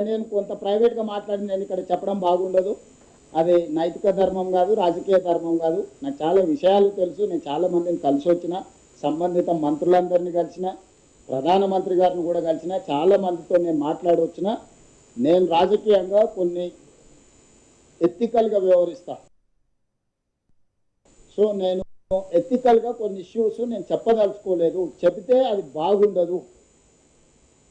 నేను కొంత ప్రైవేట్గా మాట్లాడి నేను ఇక్కడ చెప్పడం బాగుండదు. అది నైతిక ధర్మం కాదు, రాజకీయ ధర్మం కాదు. నాకు చాలా విషయాలు తెలుసు. నేను చాలా మందిని కలిసి వచ్చిన, సంబంధిత మంత్రులందరినీ కలిసిన, ప్రధానమంత్రి గారిని కూడా కలిసిన, చాలా మందితో నేను మాట్లాడి వచ్చిన. నేను రాజకీయంగా కొన్ని ఎథికల్గా వ్యవహరిస్తా. సో నేను ఎథికల్గా కొన్ని ఇష్యూస్ నేను చెప్పదలుచుకోలేదు. చెబితే అది బాగుండదు.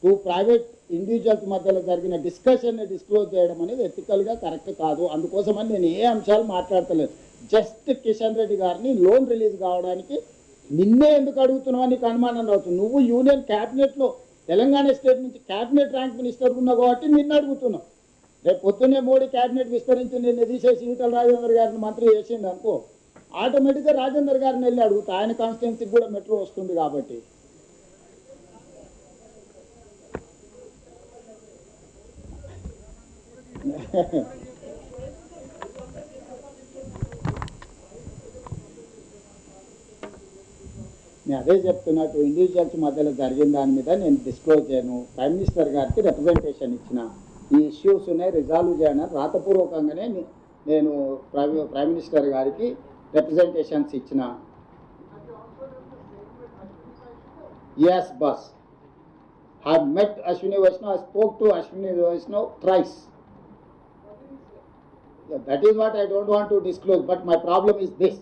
టూ ప్రైవేట్ ఇండివిజువల్స్ మధ్యలో జరిగిన డిస్కషన్ని డిస్క్లోజ్ చేయడం అనేది ఎథికల్గా కరెక్ట్ కాదు. అందుకోసమని నేను ఏ అంశాలు మాట్లాడతలేదు. జస్ట్ కిషన్ రెడ్డి గారిని లోన్ రిలీజ్ కావడానికి నిన్నే ఎందుకు అడుగుతున్నావు నీకు అనుమానం రావచ్చు. నువ్వు యూనియన్ క్యాబినెట్లో తెలంగాణ స్టేట్ నుంచి క్యాబినెట్ ర్యాంక్ మినిస్టర్ ఉన్నావు కాబట్టి నిన్ను అడుగుతున్నావు. రేపు పొద్దున్నే మోడీ క్యాబినెట్ విస్తరించి నిన్ను తీసేసి ఈటల రాజేందర్ గారిని మంత్రి చేసిండు అనుకో, ఆటోమేటిక్గా రాజేందర్ గారిని వెళ్ళి అడుగుతా. ఆయన కాన్స్టిట్యున్సీకి కూడా మెట్రో వస్తుంది కాబట్టి. నేను అదే చెప్తున్నా, టూ ఇండివిజువల్స్ మధ్యలో జరిగిన దాని మీద నేను డిస్క్లోజ్ చేయను. ప్రైమ్ మినిస్టర్ గారికి రిప్రజెంటేషన్ ఇచ్చిన, ఈ ఇష్యూస్ని రిజాల్వ్ చేయను రాతపూర్వకంగానే నేను ప్రైమ్ మినిస్టర్ గారికి రిప్రజెంటేషన్స్ ఇచ్చిన. ఎస్ బస్, I met Ashwini Vaishnav, I spoke to Ashwini Vaishnav thrice. Yeah, that is what I don't want to disclose, but my problem is this.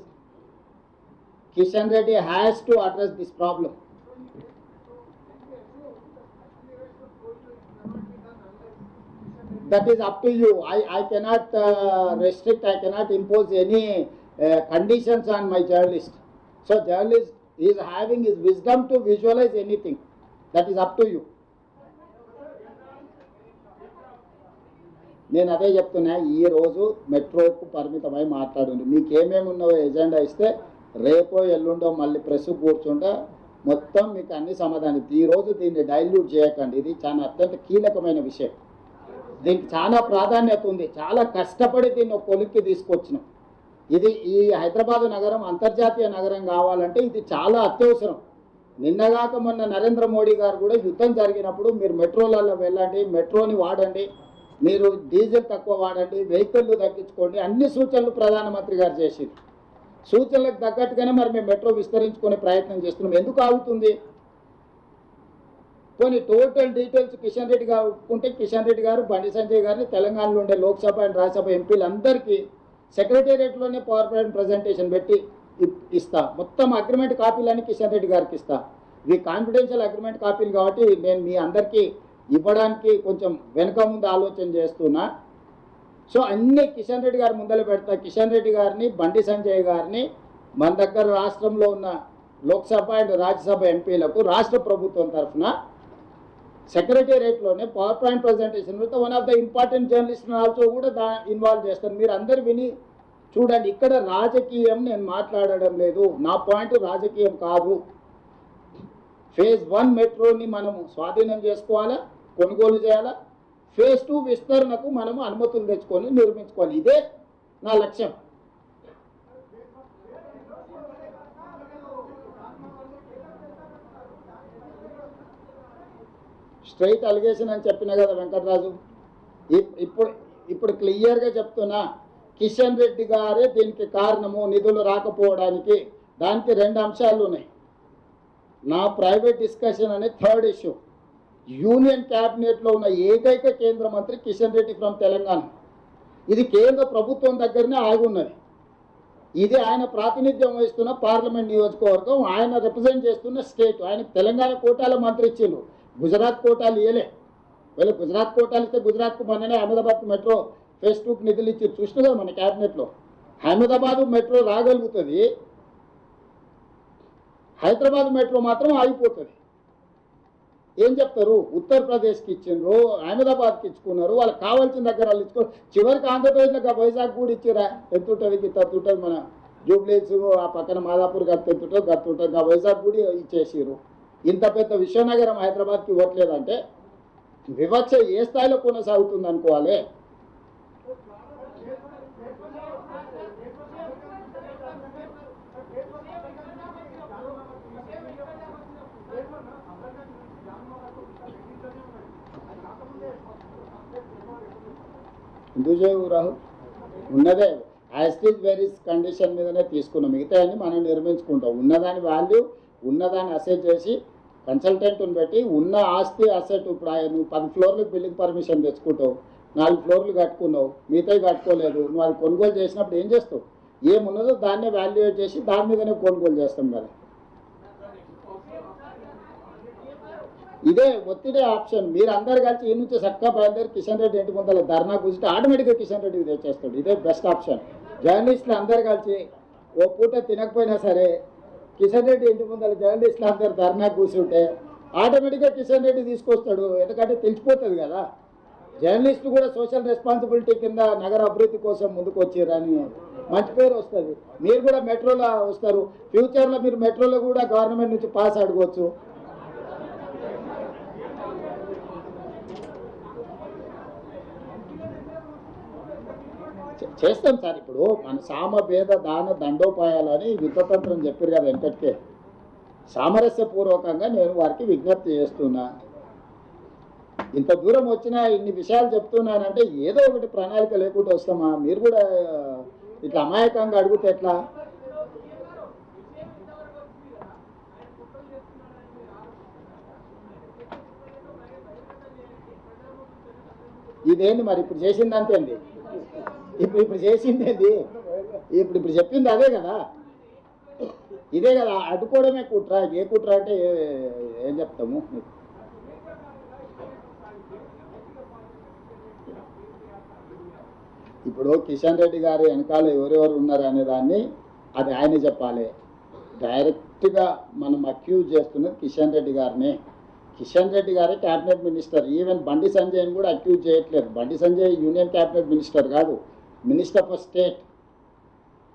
Kishan Reddy has to address this problem. That is up to you. I cannot restrict, I cannot impose any conditions on my journalist. So journalist is having his wisdom to visualize anything. That is up to you. నేను అదే చెప్తున్నా, ఈరోజు మెట్రోకు పరిమితమై మాట్లాడండి. మీకు ఏమేమి ఉన్నావో agenda ఇస్తే రేపో ఎల్లుండో మళ్ళీ ప్రెస్ కూర్చుంటే మొత్తం మీకు అన్ని సమాధానం. ఈరోజు దీన్ని డైల్యూట్ చేయకండి. ఇది చాలా అత్యంత కీలకమైన విషయం. దీనికి చాలా ప్రాధాన్యత ఉంది. చాలా కష్టపడి దీన్ని ఒక కొలిక్కి తీసుకొచ్చినాం. ఇది ఈ హైదరాబాద్ నగరం అంతర్జాతీయ నగరం కావాలంటే ఇది చాలా అత్యవసరం. నిన్నగాక మొన్న నరేంద్ర మోడీ గారు కూడా యుద్ధం జరిగినప్పుడు మీరు మెట్రోలలో వెళ్ళండి, మెట్రోని వాడండి, మీరు డీజిల్ తక్కువ వాడండి, వెహికల్లు తగ్గించుకోండి, అన్ని సూచనలు ప్రధానమంత్రి గారు చేసింది. సూచనలకు తగ్గట్టుగానే మరి మేము మెట్రో విస్తరించుకునే ప్రయత్నం చేస్తున్నాం. ఎందుకు ఆగుతుంది? కొన్ని టోటల్ డీటెయిల్స్ కిషన్ రెడ్డి గారు ఒప్పుకుంటే కిషన్ రెడ్డి గారు బండి సంజయ్ గారిని తెలంగాణలో ఉండే లోక్సభ అండ్ రాజ్యసభ ఎంపీలందరికీ సెక్రటేరియట్లోనే పవర్ పాయింట్ ప్రజెంటేషన్ పెట్టి ఇస్తా. మొత్తం అగ్రిమెంట్ కాపీలన్నీ కిషన్ రెడ్డి గారికి ఇస్తా. ఇవి కాన్ఫిడెన్షియల్ అగ్రిమెంట్ కాపీలు కాబట్టి నేను మీ అందరికీ ఇవ్వడానికి కొంచెం వెనుక ముందు ఆలోచన చేస్తున్నా. సో అన్నీ కిషన్ రెడ్డి గారి ముందర పెడతా. కిషన్ రెడ్డి గారిని, బండి సంజయ్ గారిని మన దగ్గర రాష్ట్రంలో ఉన్న లోక్సభ అండ్ రాజ్యసభ ఎంపీలకు రాష్ట్ర ప్రభుత్వం తరఫున సెక్రటేరియట్లోనే power point presentation with one of the important journalist also కూడా ఇన్వాల్వ్ చేస్తాను. మీరు అందరు విని చూడండి. ఇక్కడ రాజకీయం నేను మాట్లాడడం లేదు. నా పాయింట్ రాజకీయం కాదు. ఫేజ్ 1 మెట్రోని మనము స్వాధీనం చేసుకోవాలా, కొనుగోలు చేయాలా. ఫేజ్ 2 విస్తరణకు మనము అనుమతులు తెచ్చుకొని నిర్మించుకోవాలి. ఇదే నా లక్ష్యం. స్ట్రైట్ అలిగేషన్ అని చెప్పినా కదా వెంకటరాజు. ఇప్పుడు క్లియర్గా చెప్తున్నా, కిషన్ రెడ్డి గారే దీనికి కారణము, నిధులు రాకపోవడానికి. దానికి 2 అంశాలు ఉన్నాయి. నా ప్రైవేట్ డిస్కషన్ అనే థర్డ్ ఇష్యూ. యూనియన్ క్యాబినెట్లో ఉన్న ఏకైక కేంద్ర మంత్రి కిషన్ రెడ్డి ఫ్రమ్ తెలంగాణ. ఇది కేంద్ర ప్రభుత్వం దగ్గరనే ఆగున్నది. ఇది ఆయన ప్రాతినిధ్యం వహిస్తున్న పార్లమెంట్ నియోజకవర్గం, ఆయన రిప్రజెంట్ చేస్తున్న స్టేట్. ఆయన తెలంగాణ కోటాల మంత్రి ఇచ్చిండు, గుజరాత్ కోటాలు ఇవ్వలే. వీళ్ళు గుజరాత్ కోటాలు ఇస్తే గుజరాత్కు మొన్ననే అహ్మదాబాద్ మెట్రో ఫేజ్ 2కి నిధులు ఇచ్చి చూసిన కదా మన క్యాబినెట్లో. అహ్మదాబాద్ మెట్రో రాగలుగుతుంది, హైదరాబాద్ మెట్రో మాత్రం ఆగిపోతుంది. ఏం చెప్తారు? ఉత్తరప్రదేశ్కి ఇచ్చిండ్రు, అహ్మదాబాద్కి ఇచ్చుకున్నారు, వాళ్ళకి కావాల్సిన దగ్గర వాళ్ళు ఇచ్చుకో. చివరికి ఆంధ్రప్రదేశ్లో వైజాగ్ కూడా ఇచ్చిరా. ఎంత ఉంటుంది? తత్తుంటుంది. మన జూబ్లీస్ ఆ పక్కన మాదాపూర్ గత్తు ఎత్తుంటుంది, గత్తు ఉంటుంది. ఆ వైజాగ్ కూడా ఇచ్చేసిరు. ఇంత పెద్ద విశ్వనగరం హైదరాబాద్కి ఇవ్వట్లేదంటే వివక్ష ఏ స్థాయిలో కొనసాగుతుంది అనుకోవాలి. ఎందుకు చేయవు రాహుల్? ఉన్నదే యాస్టీజ్ వెరీస్ కండిషన్ మీదనే తీసుకున్నాం, మిగతా అన్ని మనం నిర్మించుకుంటాం. ఉన్నదాని వాల్యూ ఉన్నదాన్ని అసెట్ చేసి కన్సల్టెంట్ని పెట్టి ఉన్న ఆస్తి అసెట్. ఇప్పుడు నువ్వు 10 ఫ్లోర్లకు బిల్డింగ్ పర్మిషన్ తెచ్చుకుంటావు, 4 ఫ్లోర్లు కట్టుకున్నావు, మిగతాయి కట్టుకోలేదు. నువ్వు అది కొనుగోలు చేసినప్పుడు ఏం చేస్తావు? ఏమున్నదో దాన్నే వాల్యుయేట్ చేసి దాని మీదనే కొనుగోలు చేస్తాం కదా. ఇదే ఒత్తిడే ఆప్షన్. మీరు అందరు కలిసి ఈ నుంచి చక్కగా బయలుదేరి కిషన్ రెడ్డి ఇంటి ముందర ధర్నా కూర్చుంటే ఆటోమేటిక్గా కిషన్ రెడ్డికి తెచ్చేస్తాడు. ఇదే బెస్ట్ ఆప్షన్. జర్నలిస్టులు అందరు కలిసి ఓ పూట తినకపోయినా సరే కిషన్ రెడ్డి ఇంటి ముందర జర్నలిస్టులు అందరు ధర్నా కూర్చుంటే ఆటోమేటిక్గా కిషన్ రెడ్డి తీసుకొస్తాడు. ఎందుకంటే తెలిసిపోతుంది కదా, జర్నలిస్టులు కూడా సోషల్ రెస్పాన్సిబిలిటీ కింద నగర అభివృద్ధి కోసం ముందుకు వచ్చారని మంచి పేరు వస్తుంది. మీరు కూడా మెట్రోలో వస్తారు. ఫ్యూచర్లో మీరు మెట్రోలో కూడా గవర్నమెంట్ నుంచి పాస్ అడగవచ్చు. చేస్తాం సార్. ఇప్పుడు మన సామభేద దాన దండోపాయాలని యుద్ధతంత్రం చెప్పారు కదా వెంకట్కే. సామరస్యపూర్వకంగా నేను వారికి విజ్ఞప్తి చేస్తున్నా. ఇంత దూరం వచ్చినా ఇన్ని విషయాలు చెప్తున్నానంటే ఏదో ఒకటి ప్రణాళిక లేకుండా వస్తామా? మీరు కూడా ఇట్లా అమాయకంగా అడిగితే ఎట్లా? ఇదేంటి మరి ఇప్పుడు చేసింది అంతేంది? ఇప్పుడు చేసింది ఏంది? ఇప్పుడు చెప్పింది అదే కదా, ఇదే కదా. అడ్డుకోవడమే కుట్ర. ఏ కుట్ర అంటే ఏం చెప్తాము? ఇప్పుడు కిషన్ రెడ్డి గారు వెనకాల ఎవరెవరు ఉన్నారు అనే దాన్ని అది ఆయన చెప్పాలి. డైరెక్ట్గా మనం అక్యూజ్ చేస్తున్నది కిషన్ రెడ్డి గారిని. కిషన్ రెడ్డి గారే క్యాబినెట్ మినిస్టర్. ఈవెన్ బండి సంజయ్ని కూడా అక్యూజ్ చేయట్లేదు. Bandi Sanjay union cabinet minister కాదు, మినిస్టర్ ఫర్ స్టేట్.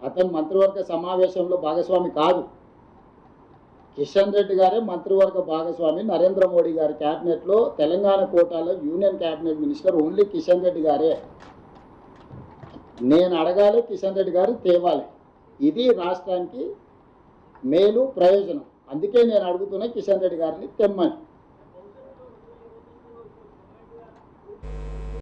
అతను మంత్రివర్గ సమావేశంలో భాగస్వామి కాదు. కిషన్ రెడ్డి గారే మంత్రివర్గ భాగస్వామి. నరేంద్ర మోడీ గారి క్యాబినెట్లో తెలంగాణ కోటాలో union cabinet minister only Kishan Reddy గారే. నేను అడగాలి, కిషన్ రెడ్డి గారు తేవాలి. ఇది రాష్ట్రానికి మేలు ప్రయోజనం. అందుకే నేను అడుగుతున్నా కిషన్ రెడ్డి గారిని తెమ్మని.